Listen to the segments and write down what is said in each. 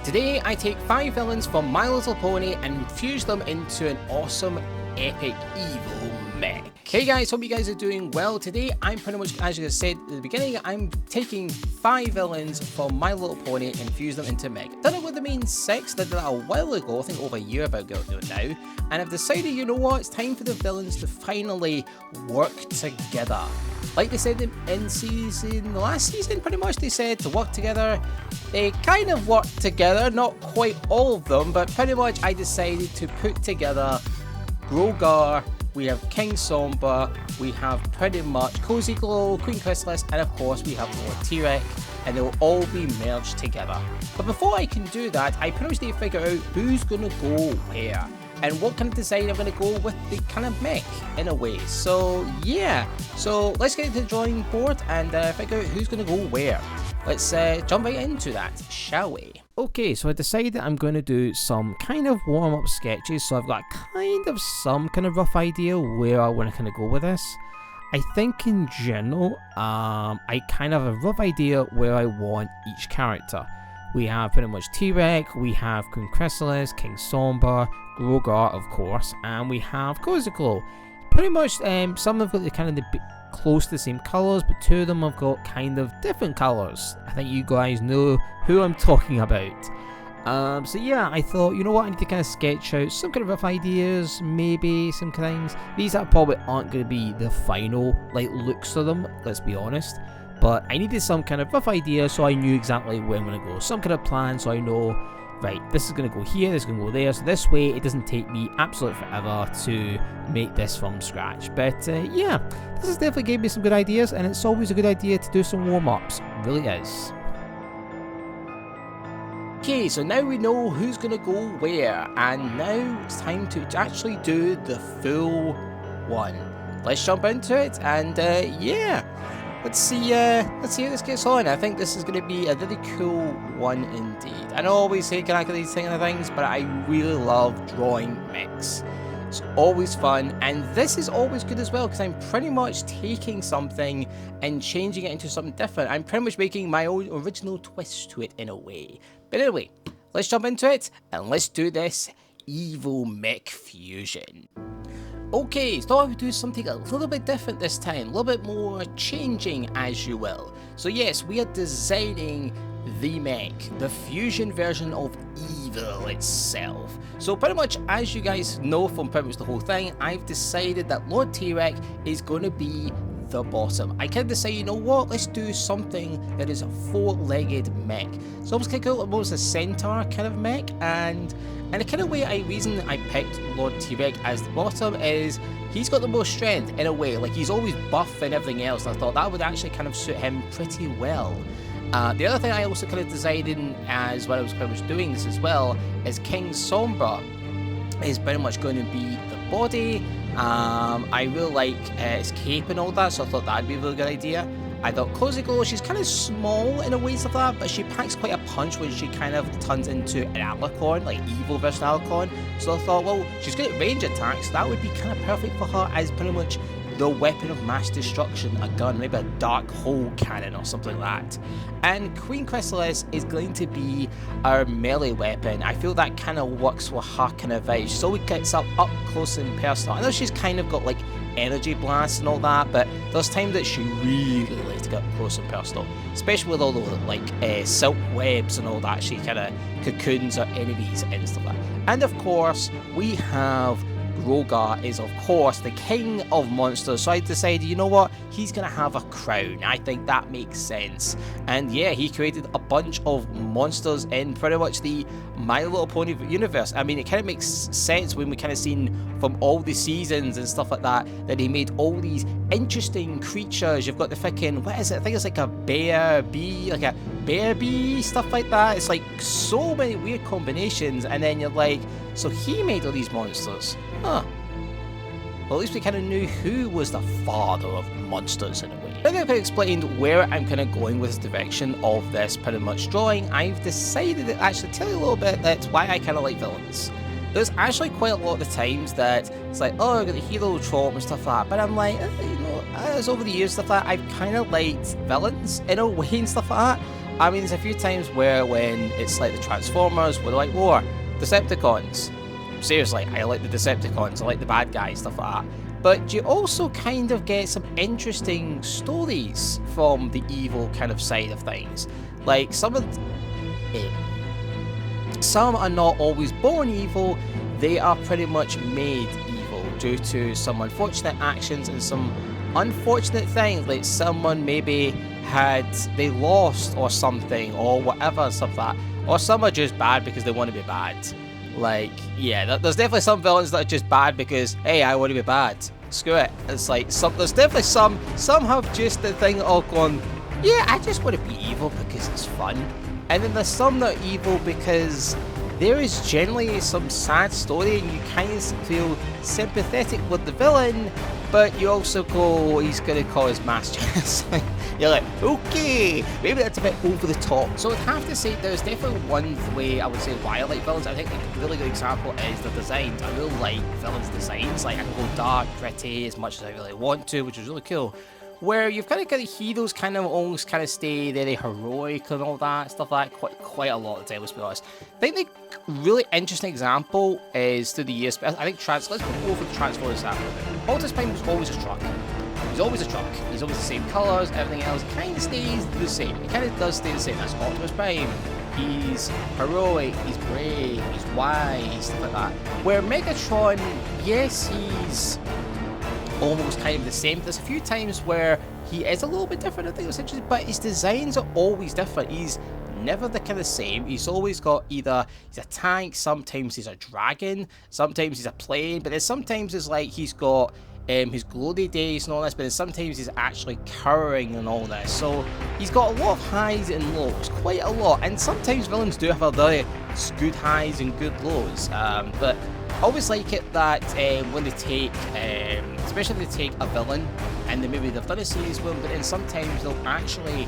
Today I take 5 villains from My Little Pony and fuse them into an awesome, epic, evil mech. Hey guys, hope you guys are doing well. Today I'm pretty much, as you said at the beginning, I'm taking 5 villains from My Little Pony and fuse them into mech. Done it with the main 6, did that a while ago, I think over a year ago now, and I've decided, you know what, it's time for the villains to finally work together. Like they said in the last season, pretty much they said to work together. They kind of worked together, not quite all of them, but pretty much I decided to put together Grogar, we have King Somber, we have pretty much Cozy Glow, Queen Chrysalis, and of course we have Lord T-Rex, and they'll all be merged together. But before I can do that, I pretty much need to figure out who's going to go where, and what kind of design I'm going to go with the kind of mech, in a way. So yeah, so let's get into the drawing board and figure out who's going to go where. Let's jump right into that, shall we? Okay, so I decided I'm going to do some kind of warm-up sketches, so I've got some kind of rough idea where I want to kind of go with this. I think in general, I kind of have a rough idea where I want each character. We have pretty much T-Rex, we have Queen Chrysalis, King Somber, Grogar of course, and we have Cozy Glow. Pretty much some have got the kind of close to the same colours, but 2 of them have got kind of different colours. I think you guys know who I'm talking about. So yeah, I thought, you know what, I need to kind of sketch out some kind of rough ideas, maybe some things. These probably aren't going to be the final like looks of them, let's be honest. But I needed some kind of rough idea so I knew exactly where I'm going to go. Some kind of plan so I know, right, this is going to go here, this is going to go there. So this way it doesn't take me absolutely forever to make this from scratch. But yeah, this has definitely gave me some good ideas, and it's always a good idea to do some warm-ups. It really is. Okay, so now we know who's going to go where, and now it's time to actually do the full one. Let's jump into it, and yeah, let's see how this gets on. I think this is going to be a really cool one indeed. I know I always say can I get these kind of things, but I really love drawing mechs. It's always fun, and this is always good as well because I'm pretty much taking something and changing it into something different. I'm pretty much making my own original twist to it in a way. But anyway, let's jump into it and let's do this evil mech fusion. Okay, so I would do something a little bit different this time, a little bit more changing as you will. So yes, we are designing the mech, the fusion version of evil itself. So pretty much, as you guys know from pretty much the whole thing, I've decided that Lord T-Rex is going to be the bottom. I kind of say, you know what, let's do something that is a 4-legged mech. So I was kind of almost a centaur kind of mech, and the kind of reason I picked Lord T-Rex as the bottom is he's got the most strength in a way. Like, he's always buff and everything else, and I thought that would actually kind of suit him pretty well. The other thing I also kind of decided as when I was pretty much doing this as well is King Somber is pretty much going to be the body. I really like his cape and all that, so I thought that'd be a really good idea. I thought Cozy Glow, she's kind of small in a way of that, but she packs quite a punch when she kind of turns into an alicorn, like evil versus alicorn. So I thought, well, she's good at range attacks, so that would be kind of perfect for her as pretty much the weapon of mass destruction, a gun, maybe a dark hole cannon or something like that. And Queen Chrysalis is going to be our melee weapon. I feel that kind of works with her kind of vibe. She always gets up close and personal. I know she's kind of got like energy blasts and all that, but there's times that she really likes to get up close and personal, especially with all the like silk webs and all that. She kind of cocoons her enemies and stuff like that. And of course, we have Grogar is of course the king of monsters, so I decided, you know what, he's gonna have a crown. I think that makes sense. And yeah, he created a bunch of monsters in pretty much the My Little Pony universe. I mean, it kind of makes sense when we kind of seen from all the seasons and stuff like that he made all these interesting creatures. You've got the freaking, what is it, I think it's like a bear bee, like a bear bee, stuff like that. It's like so many weird combinations, and then you're like, so he made all these monsters. Huh. Well, at least we kind of knew who was the father of monsters in a way. Now that I've explained where I'm kind of going with the direction of this pretty much drawing, I've decided to actually tell you a little bit that's why I kind of like villains. There's actually quite a lot of the times that it's like, oh, I've got the hero trope and stuff like that, but I'm like, you know, as over the years stuff like that, I've kind of liked villains in a way and stuff like that. I mean, there's a few times where when it's like the Transformers, where they're like, war, Decepticons. Seriously, I like the Decepticons, I like the bad guys, stuff like that. But you also kind of get some interesting stories from the evil kind of side of things. Like, some are not always born evil, they are pretty much made evil due to some unfortunate actions and some unfortunate things, like someone maybe they lost or something or whatever, stuff like that. Or some are just bad because they want to be bad. Like, yeah, there's definitely some villains that are just bad because, hey, I want to be bad. Screw it. It's like, there's definitely some have just the thing all gone, yeah, I just want to be evil because it's fun. And then there's some that are evil because there is generally some sad story and you kind of feel sympathetic with the villain, but you also go, he's going to cause mass genocide. You're like, okay, maybe that's a bit over the top. So I'd have to say there's definitely one way I would say why I like villains. I think a really good example is the designs. I really like villains' designs. Like, I can go dark, gritty as much as I really want to, which is really cool. Where you've kind of got the heroes kind of almost kind of stay very heroic and all that stuff like that quite a lot of the time, let's be honest. I think the really interesting example is through the years, I think let's go for the Transformers example. Optimus Prime was always a truck. He's always a truck. He's always the same colours, everything else kind of stays the same. It kind of does stay the same. That's Optimus Prime. He's heroic, he's brave, he's wise, stuff like that. Where Megatron, yes, he's almost kind of the same. There's a few times where he is a little bit different, I think it's interesting, but his designs are always different. He's never the kind of same. He's always got either he's a tank, sometimes he's a dragon, sometimes he's a plane, but then sometimes it's like he's got his glory days and all this, but then sometimes he's actually cowering and all this. So he's got a lot of highs and lows, quite a lot, and sometimes villains do have a very good highs and good lows, but I always like it that when they take, especially if they take a villain and then maybe they've done a series with him, but then sometimes they'll actually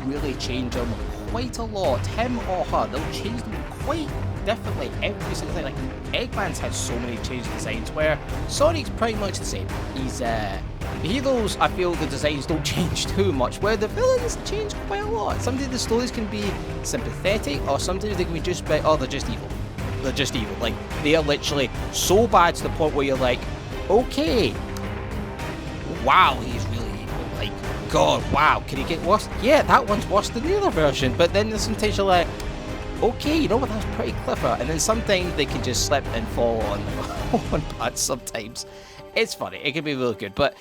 really change him quite a lot. Him or her, they'll change them quite differently every single time. Like, Eggman's had so many change designs where Sonic's pretty much the same. He's the heroes, I feel the designs don't change too much, where the villains change quite a lot. Sometimes the stories can be sympathetic, or sometimes they can be just by, oh, they're just evil. They're just evil. Like, they are literally so bad to the point where you're like, okay, wow, he's really evil. Like, God, wow, can he get worse? Yeah, that one's worse than the other version. But then there's sometimes you're like, okay, you know what, that's pretty clever. And then sometimes they can just slip and fall on parts sometimes. It's funny. It can be really good. But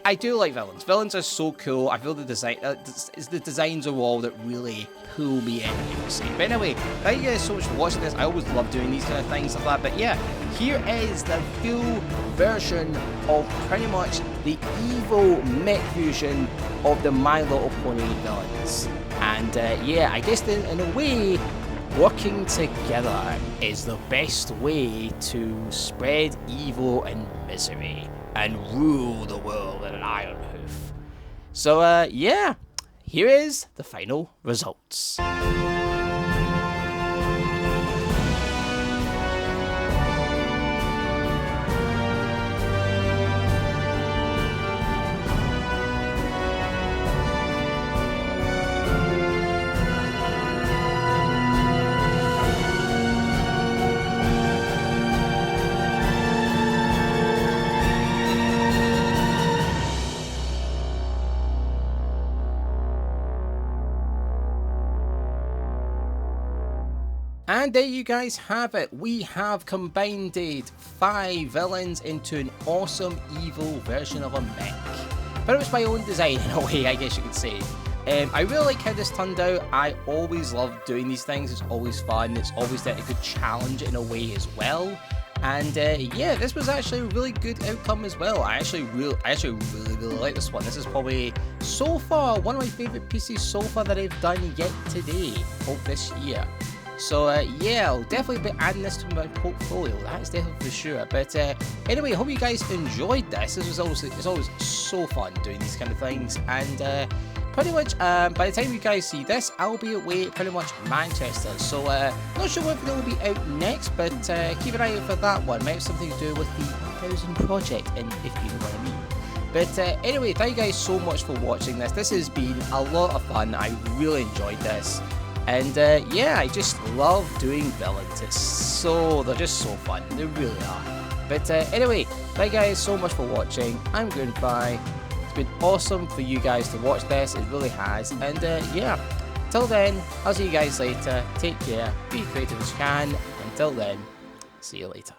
I do like villains. Villains are so cool. I feel the design, it's the designs of all that really pull me in, you can say. But anyway, thank you guys so much for watching this. I always love doing these kind of things like that. But yeah, here is the full version of pretty much the evil mech fusion of the My Little Pony villains. And yeah, I guess in a way, working together is the best way to spread evil and misery and rule the world in an iron hoof. So yeah, here is the final results. And there you guys have it. We have combined 5 villains into an awesome evil version of a mech. But it was my own design in a way, I guess you could say. I really like how this turned out. I always love doing these things. It's always fun. It's always a good challenge in a way as well. And yeah, this was actually a really good outcome as well. I actually really like this one. This is probably so far one of my favourite pieces so far that I've done yet today of this year. So yeah, I'll definitely be adding this to my portfolio, that's definitely for sure. But anyway, I hope you guys enjoyed this. It's always so fun doing these kind of things. And pretty much by the time you guys see this, I'll be away pretty much Manchester. So not sure what video will be out next, but keep an eye out for that one. Might have something to do with the 1000 project, and if you know what I mean. But anyway, thank you guys so much for watching this. This has been a lot of fun. I really enjoyed this. And yeah, I just love doing villains. They're just so fun. They really are. But anyway, thank you guys so much for watching. I'm GreenFly. It's been awesome for you guys to watch this. It really has. And yeah, till then, I'll see you guys later. Take care. Be creative as you can. Until then, see you later.